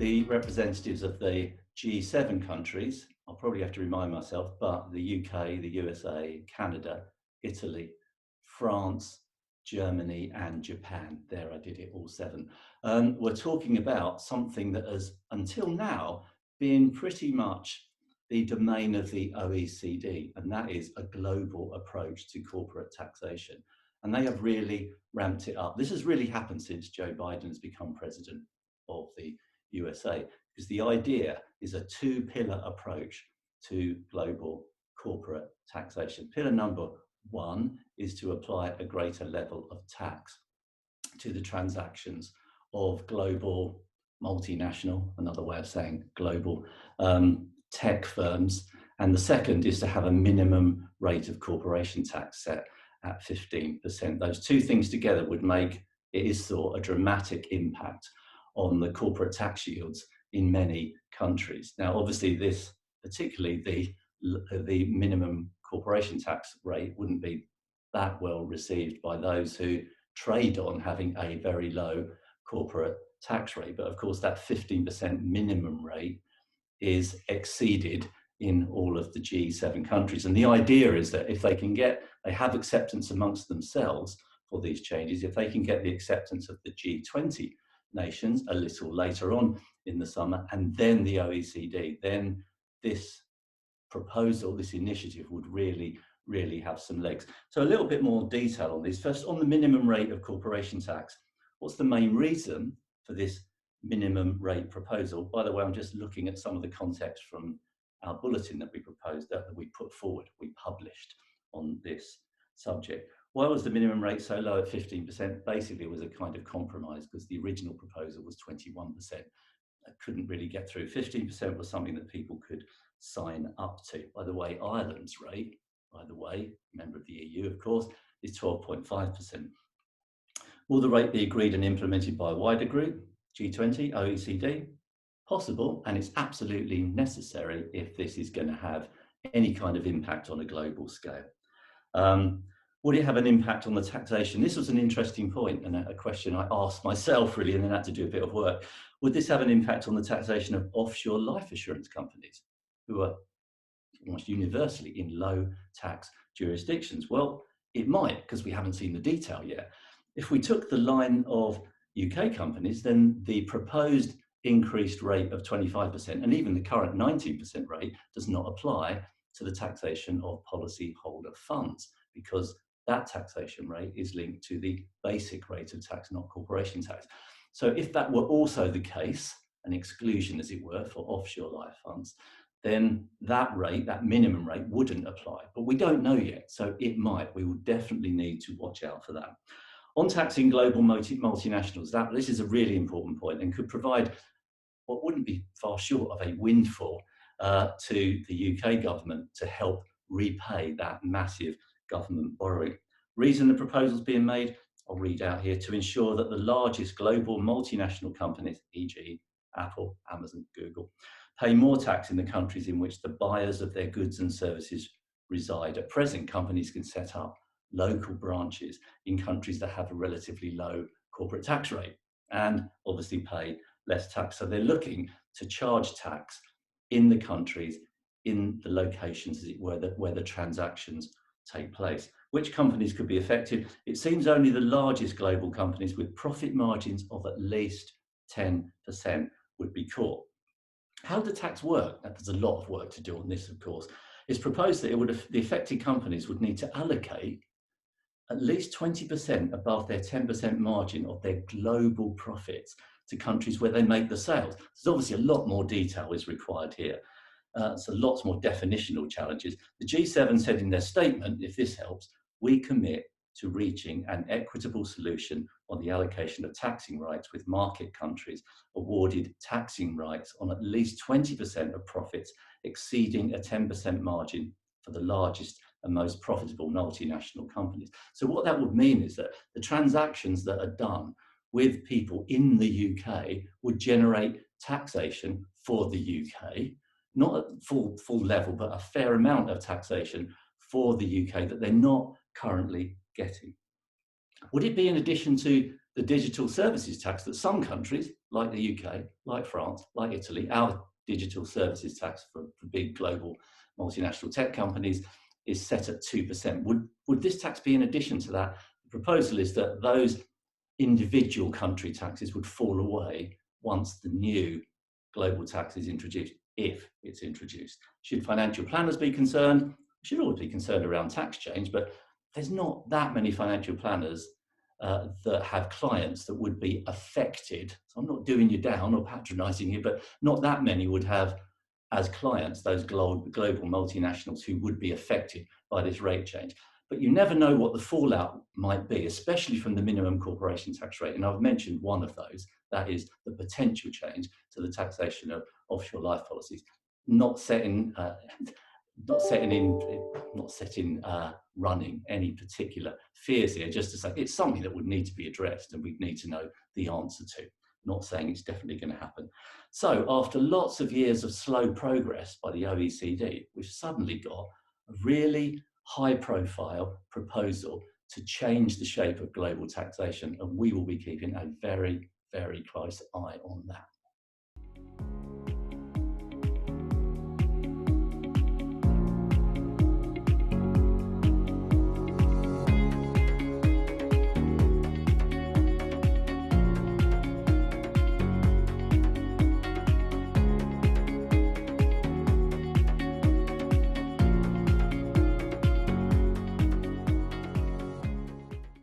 the representatives of the G7 countries, I'll probably have to remind myself, but the UK, the USA, Canada, Italy, France, Germany, and Japan, there I did it, all seven, we're talking about something that has, until now, been pretty much the domain of the OECD, and that is a global approach to corporate taxation. And they have really ramped it up. This has really happened since Joe Biden has become president of the USA, because the idea is a two-pillar approach to global corporate taxation. Pillar number one is to apply a greater level of tax to the transactions of global multinational, another way of saying global tech firms. And the second is to have a minimum rate of corporation tax set at 15%. Those two things together would make, it is thought, a dramatic impact on the corporate tax yields in many countries. Now, obviously, this, particularly the minimum corporation tax rate, wouldn't be that well received by those who trade on having a very low corporate tax rate. But of course, that 15% minimum rate is exceeded in all of the G7 countries. And the idea is that if they can get, they have acceptance amongst themselves for these changes, if they can get the acceptance of the G20 nations a little later on in the summer, and then the OECD, then this proposal, this initiative would really have some legs. So a little bit more detail on this. First, on the minimum rate of corporation tax, what's the main reason for this minimum rate proposal? By the way, I'm just looking at some of the context from our bulletin that we proposed, that we put forward, we published on this subject. Why was the minimum rate so low at 15%? Basically, it was a kind of compromise because the original proposal was 21%. I couldn't really get through. 15% was something that people could sign up to. By the way, Ireland's rate, by the way, member of the EU, of course, is 12.5%. Will the rate be agreed and implemented by a wider group, G20, OECD? Possible, and it's absolutely necessary if this is going to have any kind of impact on a global scale. Would it have an impact on the taxation? This was an interesting point and a question I asked myself really, and then had to do a bit of work. Would this have an impact on the taxation of offshore life assurance companies who are almost universally in low tax jurisdictions? Well, it might, because we haven't seen the detail yet. If we took the line of UK companies, then the proposed increased rate of 25% and even the current 19% rate does not apply to the taxation of policyholder funds, because that taxation rate is linked to the basic rate of tax, not corporation tax. So if that were also the case, an exclusion as it were for offshore life funds, then that rate, that minimum rate, wouldn't apply. But we don't know yet, so it might. We will definitely need to watch out for that. On taxing global multinationals, this is a really important point and could provide what wouldn't be far short of a windfall to the UK government to help repay that massive government borrowing. Reason the proposal's being made, I'll read out here: to ensure that the largest global multinational companies, e.g. Apple, Amazon, Google, pay more tax in the countries in which the buyers of their goods and services reside. At present, companies can set up local branches in countries that have a relatively low corporate tax rate and obviously pay less tax. So they're looking to charge tax in the countries, in the locations, as it were, where the transactions take place. Which companies could be affected? It seems only the largest global companies with profit margins of at least 10% would be caught. How does tax work? There's a lot of work to do on this, of course. It's proposed that the affected companies would need to allocate at least 20% above their 10% margin of their global profits to countries where they make the sales. There's obviously a lot more detail is required here. So lots more definitional challenges. The G7 said in their statement, if this helps, we commit to reaching an equitable solution on the allocation of taxing rights, with market countries awarded taxing rights on at least 20% of profits exceeding a 10% margin for the largest and most profitable multinational companies. So what that would mean is that the transactions that are done with people in the UK would generate taxation for the UK, not at full level, but a fair amount of taxation for the UK that they're not currently getting. Would it be in addition to the digital services tax that some countries, like the UK, like France, like Italy, our digital services tax for big global multinational tech companies is set at 2%. Would this tax be in addition to that? The proposal is that those individual country taxes would fall away once the new global tax is introduced, if it's introduced. Should financial planners be concerned? We should always be concerned around tax change, but there's not that many financial planners that have clients that would be affected. So I'm not doing you down or patronizing you, but not that many would have as clients those global multinationals who would be affected by this rate change. But you never know what the fallout might be, especially from the minimum corporation tax rate. And I've mentioned one of those, that is the potential change to the taxation of offshore life policies, not setting running any particular fears here, just to say it's something that would need to be addressed and we'd need to know the answer to. Not saying it's definitely going to happen. So after lots of years of slow progress by the OECD, we've suddenly got a really high profile proposal to change the shape of global taxation, and we will be keeping a very, very close eye on that.